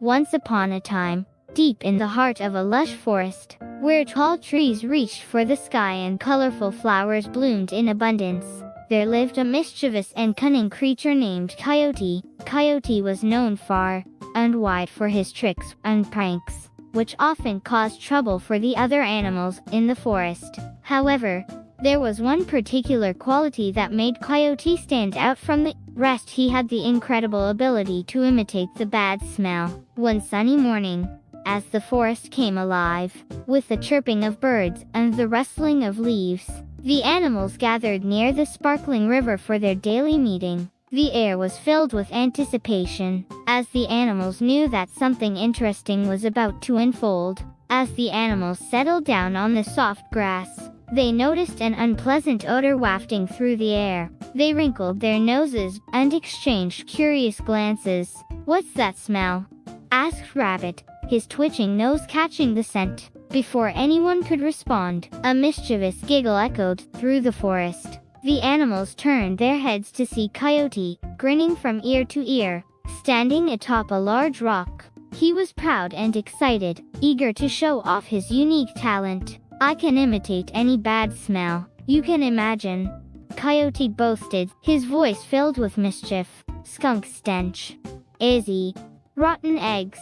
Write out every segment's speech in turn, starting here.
Once upon a time, deep in the heart of a lush forest, where tall trees reached for the sky and colorful flowers bloomed in abundance, there lived a mischievous and cunning creature named Coyote. Coyote was known far and wide for his tricks and pranks, which often caused trouble for the other animals in the forest. However, there was one particular quality that made Coyote stand out from the rest. He had the incredible ability to imitate the bad smell. One sunny morning, as the forest came alive with the chirping of birds and the rustling of leaves, the animals gathered near the sparkling river for their daily meeting. The air was filled with anticipation, as the animals knew that something interesting was about to unfold. As the animals settled down on the soft grass, they noticed an unpleasant odor wafting through the air. They wrinkled their noses and exchanged curious glances. "What's that smell?" asked Rabbit, his twitching nose catching the scent. Before anyone could respond, a mischievous giggle echoed through the forest. The animals turned their heads to see Coyote, grinning from ear to ear, standing atop a large rock. He was proud and excited, eager to show off his unique talent. "I can imitate any bad smell you can imagine," Coyote boasted, his voice filled with mischief. "Skunk stench. Izzy. Rotten eggs.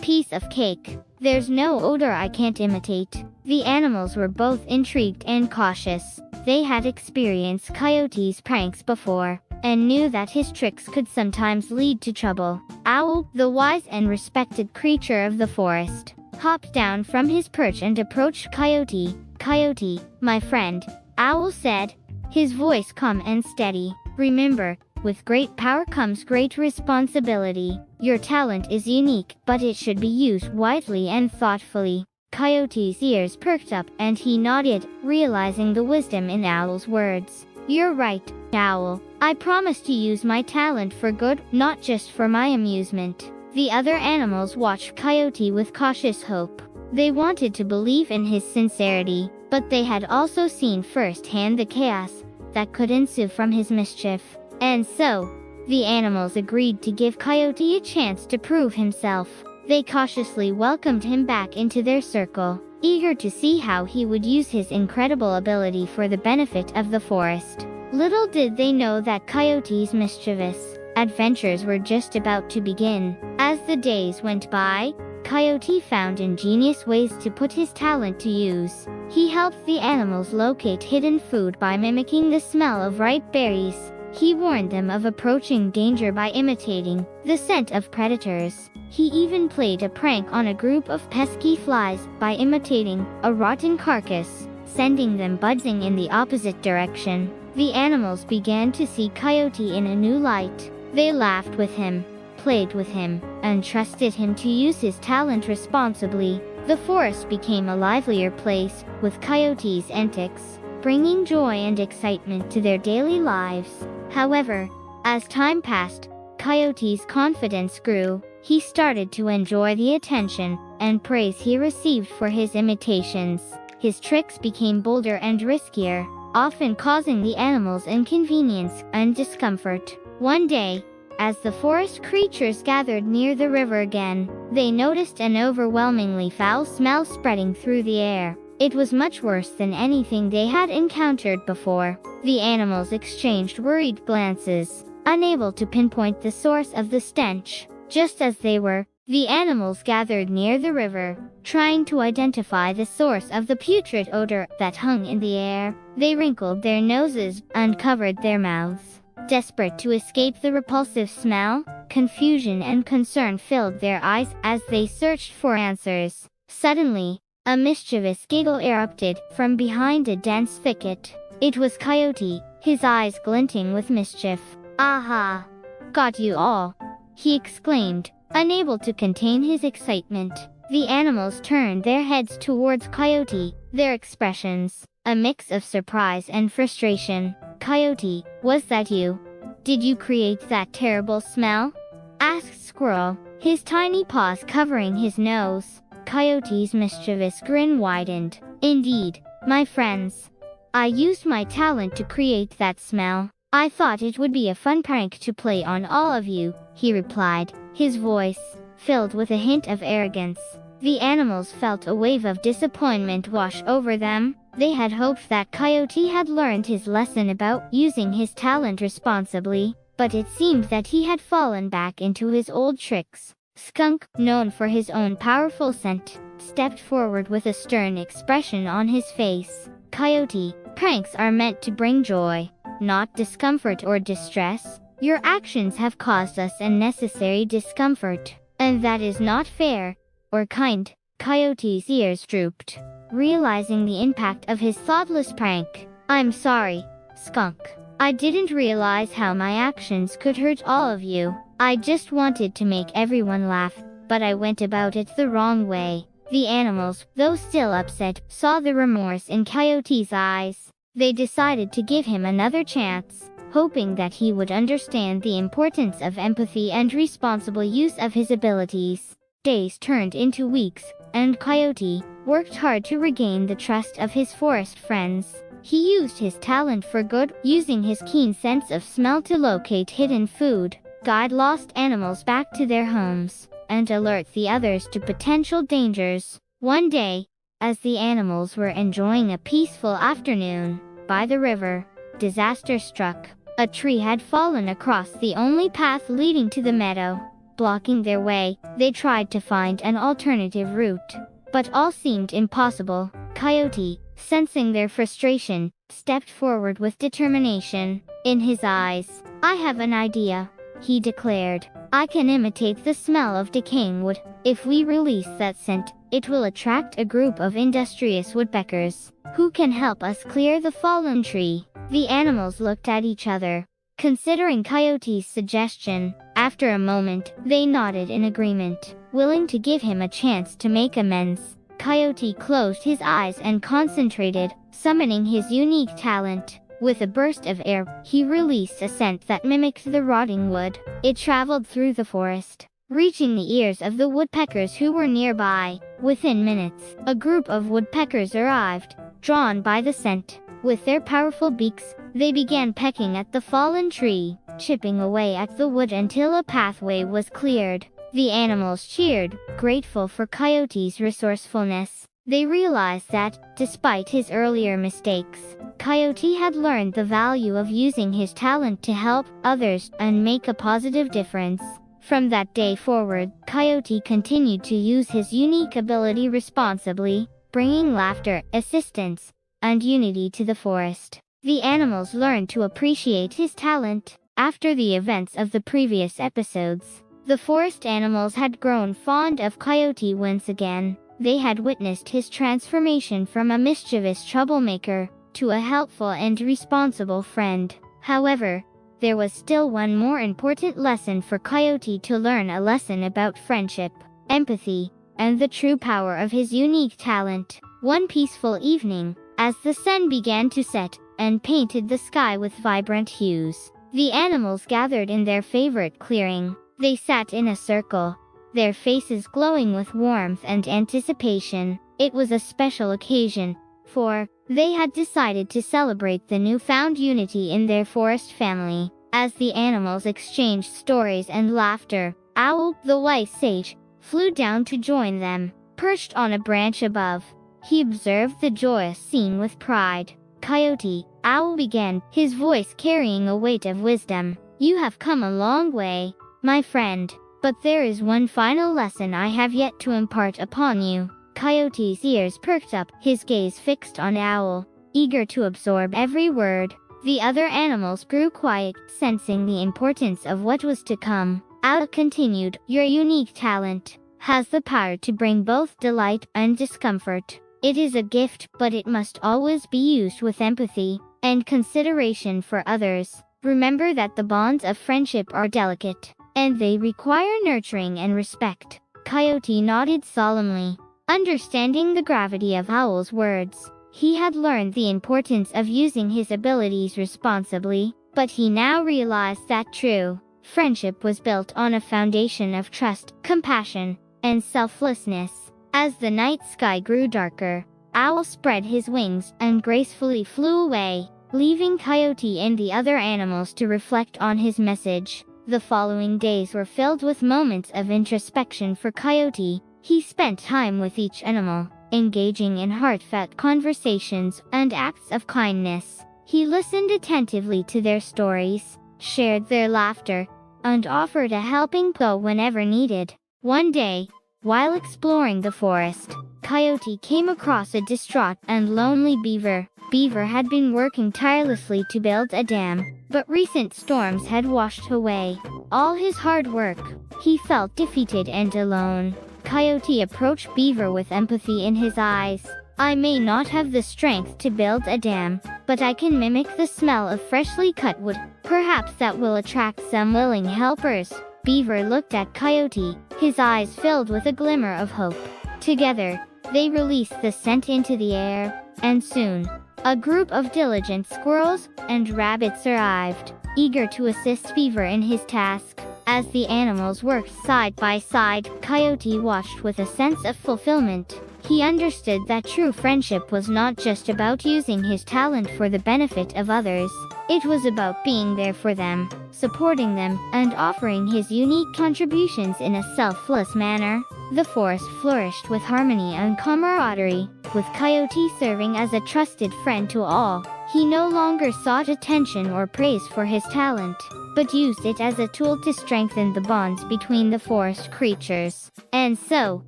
Piece of cake. There's no odor I can't imitate." The animals were both intrigued and cautious. They had experienced Coyote's pranks before, and knew that his tricks could sometimes lead to trouble. Owl, the wise and respected creature of the forest, hopped down from his perch and approached Coyote. "Coyote, my friend," Owl said, his voice calm and steady. "Remember, with great power comes great responsibility. Your talent is unique, but it should be used wisely and thoughtfully." Coyote's ears perked up and he nodded, realizing the wisdom in Owl's words. "You're right, Owl. I promise to use my talent for good, not just for my amusement." The other animals watched Coyote with cautious hope. They wanted to believe in his sincerity, but they had also seen firsthand the chaos that could ensue from his mischief. And so, the animals agreed to give Coyote a chance to prove himself. They cautiously welcomed him back into their circle, eager to see how he would use his incredible ability for the benefit of the forest. Little did they know that Coyote's mischievous adventures were just about to begin. As the days went by, Coyote found ingenious ways to put his talent to use. He helped the animals locate hidden food by mimicking the smell of ripe berries. He warned them of approaching danger by imitating the scent of predators. He even played a prank on a group of pesky flies by imitating a rotten carcass, sending them buzzing in the opposite direction. The animals began to see Coyote in a new light. They laughed with him, played with him, and trusted him to use his talent responsibly. The forest became a livelier place, with Coyote's antics bringing joy and excitement to their daily lives. However, as time passed, Coyote's confidence grew. He started to enjoy the attention and praise he received for his imitations. His tricks became bolder and riskier, often causing the animals inconvenience and discomfort. One day, as the forest creatures gathered near the river again, they noticed an overwhelmingly foul smell spreading through the air. It was much worse than anything they had encountered before. The animals exchanged worried glances, unable to pinpoint the source of the stench. Just as they were, the animals gathered near the river, trying to identify the source of the putrid odor that hung in the air. They wrinkled their noses and covered their mouths, desperate to escape the repulsive smell. Confusion and concern filled their eyes as they searched for answers. Suddenly, a mischievous giggle erupted from behind a dense thicket. It was Coyote, his eyes glinting with mischief. "Aha! Got you all!" he exclaimed, unable to contain his excitement. The animals turned their heads towards Coyote, their expressions a mix of surprise and frustration. "Coyote, was that you? Did you create that terrible smell?" asked Squirrel, his tiny paws covering his nose. Coyote's mischievous grin widened. "Indeed, my friends. I used my talent to create that smell. I thought it would be a fun prank to play on all of you," he replied, his voice filled with a hint of arrogance. The animals felt a wave of disappointment wash over them. They had hoped that Coyote had learned his lesson about using his talent responsibly, but it seemed that he had fallen back into his old tricks. Skunk, known for his own powerful scent, stepped forward with a stern expression on his face. Coyote, pranks are meant to bring joy, not discomfort or distress. Your actions have caused us unnecessary discomfort, and that is not fair or kind. Coyote's ears drooped, realizing the impact of his thoughtless prank. I'm sorry, Skunk. I didn't realize how my actions could hurt all of you. I just wanted to make everyone laugh, but I went about it the wrong way. The animals, though still upset, saw the remorse in Coyote's eyes. They decided to give him another chance, hoping that he would understand the importance of empathy and responsible use of his abilities. Days turned into weeks, and Coyote worked hard to regain the trust of his forest friends. He used his talent for good, using his keen sense of smell to locate hidden food, guide lost animals back to their homes, and alert the others to potential dangers. One day, as the animals were enjoying a peaceful afternoon by the river, disaster struck. A tree had fallen across the only path leading to the meadow, blocking their way. They tried to find an alternative route, but all seemed impossible. Coyote, sensing their frustration, stepped forward with determination. In his eyes, I have an idea, he declared. I can imitate the smell of decaying wood. If we release that scent, it will attract a group of industrious woodpeckers who can help us clear the fallen tree. The animals looked at each other, considering Coyote's suggestion. After a moment, they nodded in agreement, willing to give him a chance to make amends. Coyote closed his eyes and concentrated, summoning his unique talent. With a burst of air, he released a scent that mimicked the rotting wood. It traveled through the forest, reaching the ears of the woodpeckers who were nearby. Within minutes, a group of woodpeckers arrived, drawn by the scent. With their powerful beaks, they began pecking at the fallen tree, chipping away at the wood until a pathway was cleared. The animals cheered, grateful for Coyote's resourcefulness. They realized that, despite his earlier mistakes, Coyote had learned the value of using his talent to help others and make a positive difference. From that day forward, Coyote continued to use his unique ability responsibly, bringing laughter, assistance, and unity to the forest. The animals learned to appreciate his talent. After the events of the previous episodes, the forest animals had grown fond of Coyote once again. They had witnessed his transformation from a mischievous troublemaker to a helpful and responsible friend. However, there was still one more important lesson for Coyote to learn, a lesson about friendship, empathy, and the true power of his unique talent. One peaceful evening, as the sun began to set and painted the sky with vibrant hues, the animals gathered in their favorite clearing. They sat in a circle, their faces glowing with warmth and anticipation. It was a special occasion, for they had decided to celebrate the newfound unity in their forest family. As the animals exchanged stories and laughter, Owl, the wise sage, flew down to join them. Perched on a branch above, he observed the joyous scene with pride. Coyote, Owl began, his voice carrying a weight of wisdom. You have come a long way, my friend, but there is one final lesson I have yet to impart upon you. Coyote's ears perked up, his gaze fixed on Owl, eager to absorb every word. The other animals grew quiet, sensing the importance of what was to come. Owl continued, your unique talent has the power to bring both delight and discomfort. It is a gift, but it must always be used with empathy and consideration for others. Remember that the bonds of friendship are delicate, and they require nurturing and respect. Coyote nodded solemnly, understanding the gravity of Owl's words. He had learned the importance of using his abilities responsibly, but he now realized that true friendship was built on a foundation of trust, compassion, and selflessness. As the night sky grew darker, Owl spread his wings and gracefully flew away, leaving Coyote and the other animals to reflect on his message. The following days were filled with moments of introspection for Coyote. He spent time with each animal, engaging in heartfelt conversations and acts of kindness. He listened attentively to their stories, shared their laughter, and offered a helping paw whenever needed. One day, while exploring the forest, Coyote came across a distraught and lonely beaver. Beaver had been working tirelessly to build a dam, but recent storms had washed away all his hard work. He felt defeated and alone. Coyote approached Beaver with empathy in his eyes. "I may not have the strength to build a dam, but I can mimic the smell of freshly cut wood. Perhaps that will attract some willing helpers." Beaver looked at Coyote, his eyes filled with a glimmer of hope. Together, they released the scent into the air, and soon, a group of diligent squirrels and rabbits arrived, eager to assist Beaver in his task. As the animals worked side by side, Coyote watched with a sense of fulfillment. He understood that true friendship was not just about using his talent for the benefit of others. It was about being there for them, supporting them, and offering his unique contributions in a selfless manner. The forest flourished with harmony and camaraderie, with Coyote serving as a trusted friend to all. He no longer sought attention or praise for his talent, but used it as a tool to strengthen the bonds between the forest creatures. And so,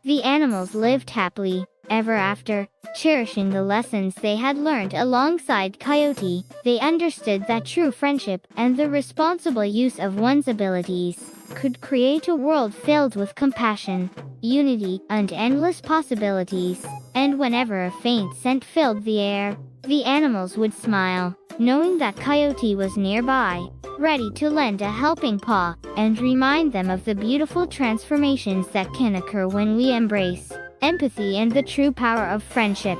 the animals lived happily ever after, cherishing the lessons they had learned alongside Coyote. They understood that true friendship and the responsible use of one's abilities could create a world filled with compassion, unity, and endless possibilities. And whenever a faint scent filled the air, the animals would smile, knowing that Coyote was nearby, ready to lend a helping paw, and remind them of the beautiful transformations that can occur when we embrace empathy and the true power of friendship.